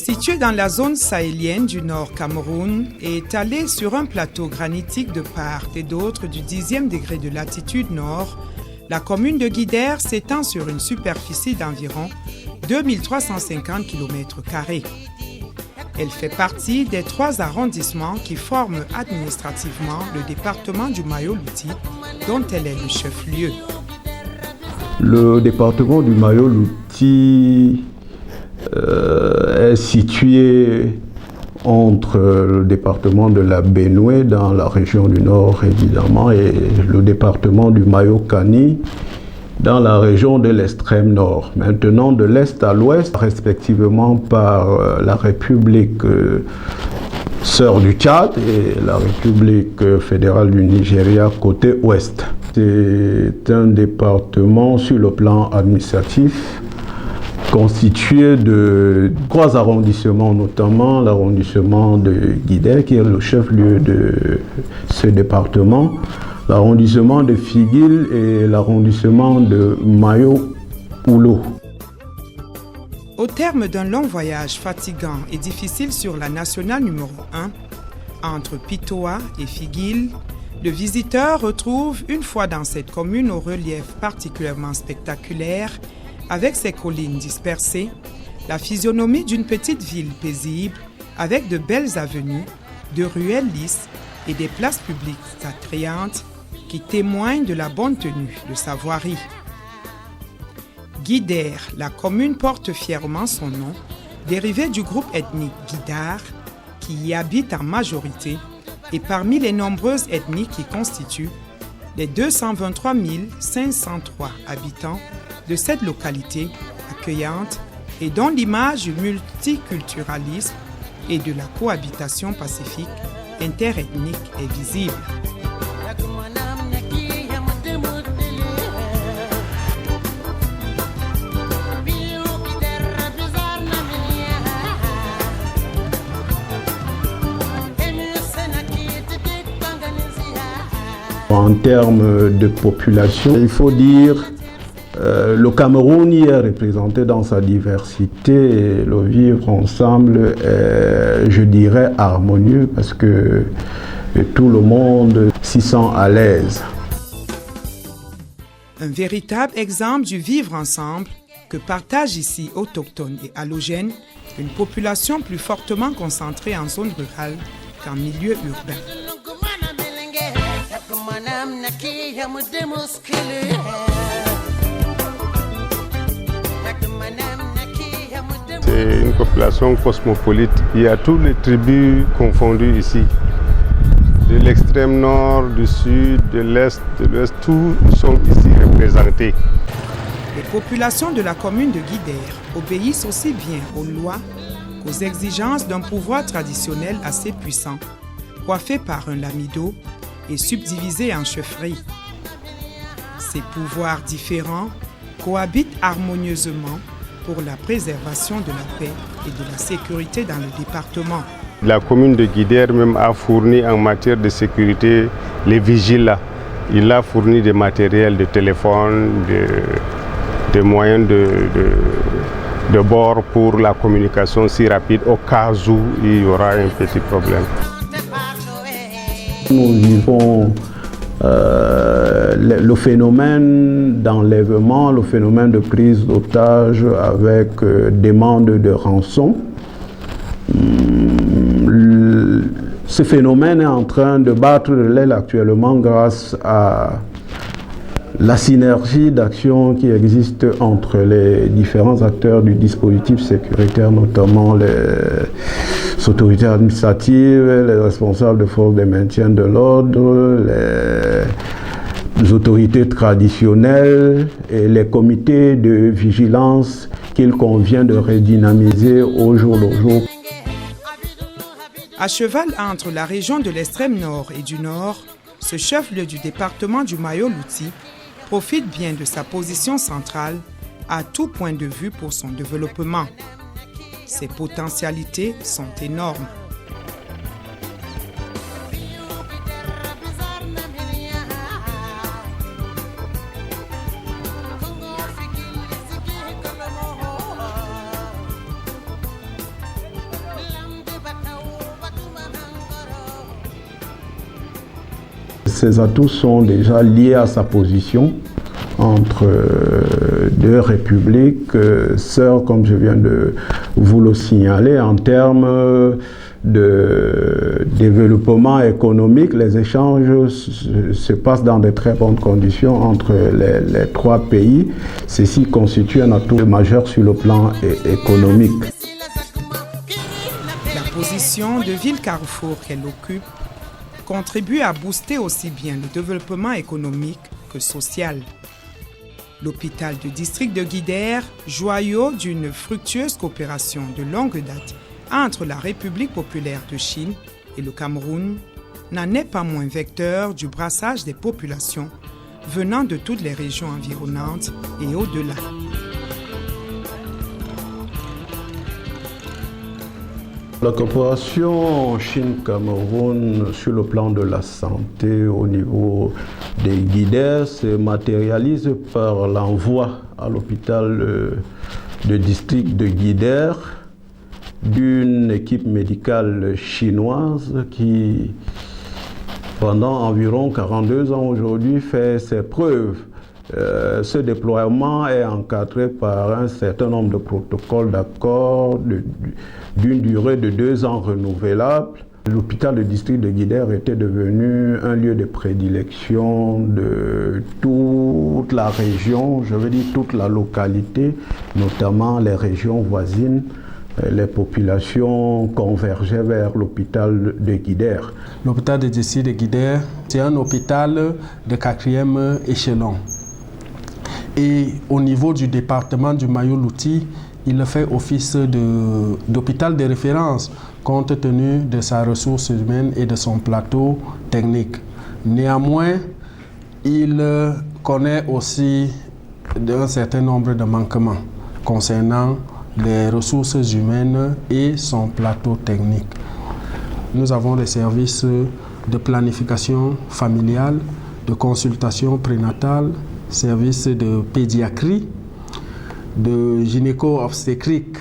Situé dans la zone sahélienne du Nord Cameroun et étalé sur un plateau granitique de part et d'autre du 10e degré de latitude nord, la commune de Guidère s'étend sur une superficie d'environ 2350 km². Elle fait partie des 3 arrondissements qui forment administrativement le département du Mayo-Loti, dont elle est le chef-lieu. Le département du Mayo-Loti est situé entre le département de la Benoué dans la région du Nord évidemment et le département du Mayo-Kani dans la région de l'extrême nord. Maintenant de l'est à l'ouest, respectivement par la République sœur du Tchad et la République fédérale du Nigeria côté ouest. C'est un département sur le plan administratif constitué de 3 arrondissements, notamment l'arrondissement de Guidère, qui est le chef-lieu de ce département, l'arrondissement de Figuil et l'arrondissement de Mayo-Oulo. Au terme d'un long voyage fatigant et difficile sur la nationale numéro 1, entre Pitoa et Figuil, le visiteur retrouve, une fois dans cette commune au relief particulièrement spectaculaire, avec ses collines dispersées, la physionomie d'une petite ville paisible, avec de belles avenues, de ruelles lisses et des places publiques attrayantes qui témoignent de la bonne tenue de sa voirie. Guidère, la commune porte fièrement son nom, dérivé du groupe ethnique Guidar, qui y habite en majorité, et parmi les nombreuses ethnies qui constituent les 223 503 habitants de cette localité accueillante et dont l'image du multiculturalisme et de la cohabitation pacifique interethnique est visible. En termes de population, il faut dire le Cameroun y est représenté dans sa diversité et le vivre ensemble est, je dirais, harmonieux parce que tout le monde s'y sent à l'aise. Un véritable exemple du vivre ensemble que partagent ici autochtones et allogènes, une population plus fortement concentrée en zone rurale qu'en milieu urbain. C'est une population cosmopolite. Il y a toutes les tribus confondues ici. De l'extrême nord, du sud, de l'est, de l'ouest, tous sont ici représentés. Les populations de la commune de Guidère obéissent aussi bien aux lois qu'aux exigences d'un pouvoir traditionnel assez puissant, coiffé par un lamido et subdivisé en chefferies. Ces pouvoirs différents cohabitent harmonieusement pour la préservation de la paix et de la sécurité dans le département. La commune de Guidère même a fourni en matière de sécurité les vigiles là. Il a fourni des matériels de téléphone, des moyens de bord pour la communication si rapide au cas où il y aura un petit problème. Nous vivons le phénomène d'enlèvement, le phénomène de prise d'otages avec demande de rançon. Ce phénomène est en train de battre de l'aile actuellement grâce à la synergie d'action qui existe entre les différents acteurs du dispositif sécuritaire, notamment les autorités administratives, les responsables de forces de maintien de l'ordre, les autorités traditionnelles et les comités de vigilance qu'il convient de redynamiser au jour le jour. À cheval entre la région de l'extrême nord et du nord, ce chef-lieu du département du Mayo-Loti profite bien de sa position centrale à tout point de vue pour son développement. Ses potentialités sont énormes. Ces atouts sont déjà liés à sa position entre deux républiques sœurs, comme je viens de vous le signaler. En termes de développement économique, les échanges se passent dans de très bonnes conditions entre les trois pays. Ceci constitue un atout majeur sur le plan économique. La position de ville carrefour qu'elle occupe contribue à booster aussi bien le développement économique que social. L'hôpital du district de Guidère, joyau d'une fructueuse coopération de longue date entre la République populaire de Chine et le Cameroun, n'en est pas moins vecteur du brassage des populations venant de toutes les régions environnantes et au-delà. La coopération Chine-Cameroun sur le plan de la santé au niveau des Guidères se matérialise par l'envoi à l'hôpital de district de Guidère d'une équipe médicale chinoise qui, pendant environ 42 ans aujourd'hui, fait ses preuves. Ce déploiement est encadré par un certain nombre de protocoles d'accord d'une durée de 2 ans renouvelable. L'hôpital de district de Guidère était devenu un lieu de prédilection de toute la région, je veux dire toute la localité, notamment les régions voisines. Les populations convergeaient vers l'hôpital de Guidère. L'hôpital de district de Guidère, c'est un hôpital de 4e échelon. Et au niveau du département du Mayo-Louti, il fait office d'hôpital de référence compte tenu de sa ressource humaine et de son plateau technique. Néanmoins, il connaît aussi un certain nombre de manquements concernant les ressources humaines et son plateau technique. Nous avons des services de planification familiale, de consultation prénatale, services de pédiatrie, de gynéco-obstétrique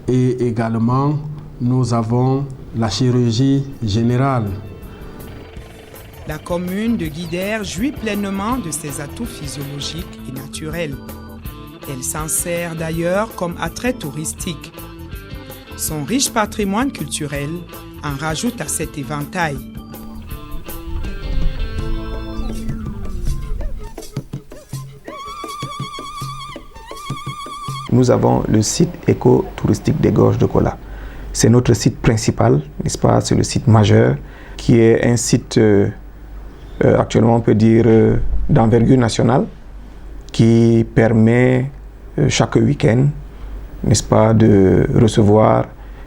et également nous avons la chirurgie générale. La commune de Guidère jouit pleinement de ses atouts physiologiques et naturels. Elle s'en sert d'ailleurs comme attrait touristique. Son riche patrimoine culturel en rajoute à cet éventail. Nous avons le site écotouristique des Gorges de Kola. C'est notre site principal, n'est-ce pas? C'est le site majeur, qui est un site, actuellement on peut dire, d'envergure nationale, qui permet chaque week-end, n'est-ce pas, de recevoir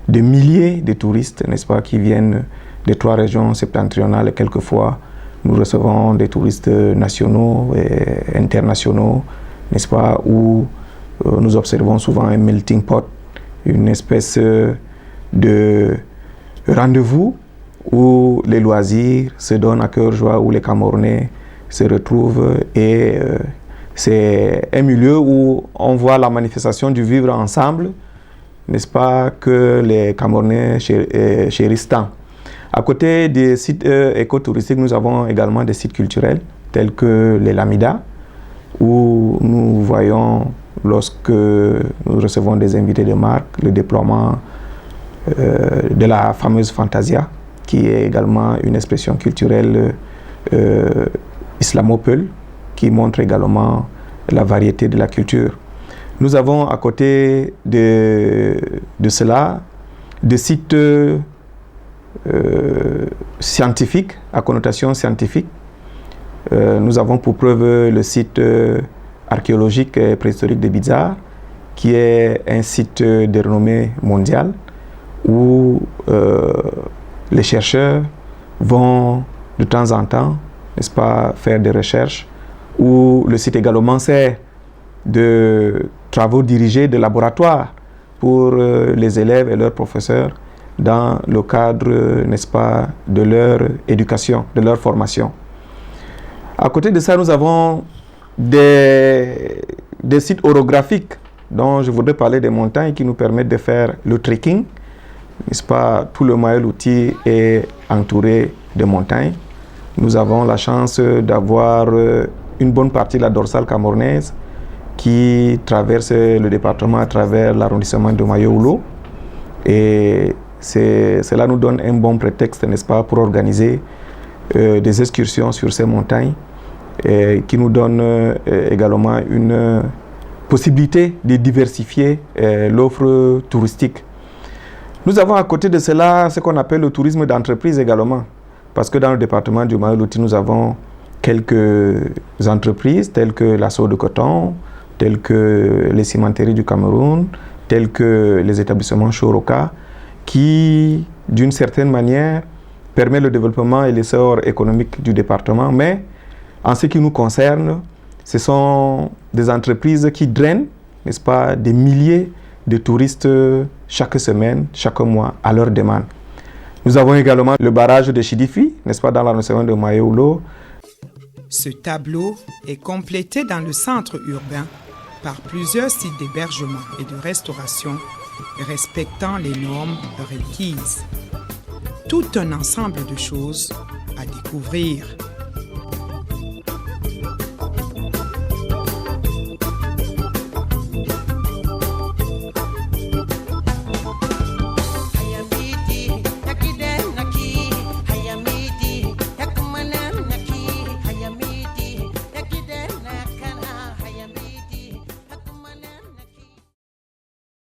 des milliers de touristes, n'est-ce pas, qui viennent des 3 régions septentrionales et quelquefois nous recevons des touristes nationaux et internationaux, n'est-ce pas, où nous observons souvent un melting pot, une espèce de rendez-vous où les loisirs se donnent à cœur joie, où les Camerounais se retrouvent et c'est un milieu où on voit la manifestation du vivre ensemble, n'est-ce pas, que les Camerounais chérissent tant. À côté des sites écotouristiques, nous avons également des sites culturels tels que les Lamidas, où nous voyons, lorsque nous recevons des invités de marque, le déploiement de la fameuse Fantasia, qui est également une expression culturelle islamopeul, qui montre également la variété de la culture. Nous avons à côté de cela des sites scientifiques, à connotation scientifique. Nous avons pour preuve le site archéologique et préhistorique de Bizarre, qui est un site de renommée mondiale où les chercheurs vont de temps en temps, n'est-ce pas, faire des recherches, où le site également sert de travaux dirigés de laboratoire pour les élèves et leurs professeurs dans le cadre, n'est-ce pas, de leur éducation, de leur formation. À côté de ça, nous avons des sites orographiques dont je voudrais parler, des montagnes qui nous permettent de faire le trekking, n'est-ce pas? Tout le Mayo-Louti est entouré de montagnes. Nous avons la chance d'avoir une bonne partie de la dorsale camerounaise qui traverse le département à travers l'arrondissement de Mayo-Oulo. Et cela nous donne un bon prétexte, n'est-ce pas, pour organiser des excursions sur ces montagnes qui nous donnent également une possibilité de diversifier l'offre touristique. Nous avons à côté de cela ce qu'on appelle le tourisme d'entreprise également, parce que dans le département du Mayo-Loti, nous avons quelques entreprises telles que la Sceaux de Coton, telles que les cimenteries du Cameroun, tels que les établissements Choroka, qui, d'une certaine manière, permet le développement et l'essor économique du département. Mais en ce qui nous concerne, ce sont des entreprises qui drainent, n'est-ce pas, des milliers de touristes chaque semaine, chaque mois, à leur demande. Nous avons également le barrage de Chidifi, n'est-ce pas, dans l'arrondissement de Mayo-Oulo. Ce tableau est complété dans le centre urbain par plusieurs sites d'hébergement et de restauration respectant les normes requises. Tout un ensemble de choses à découvrir.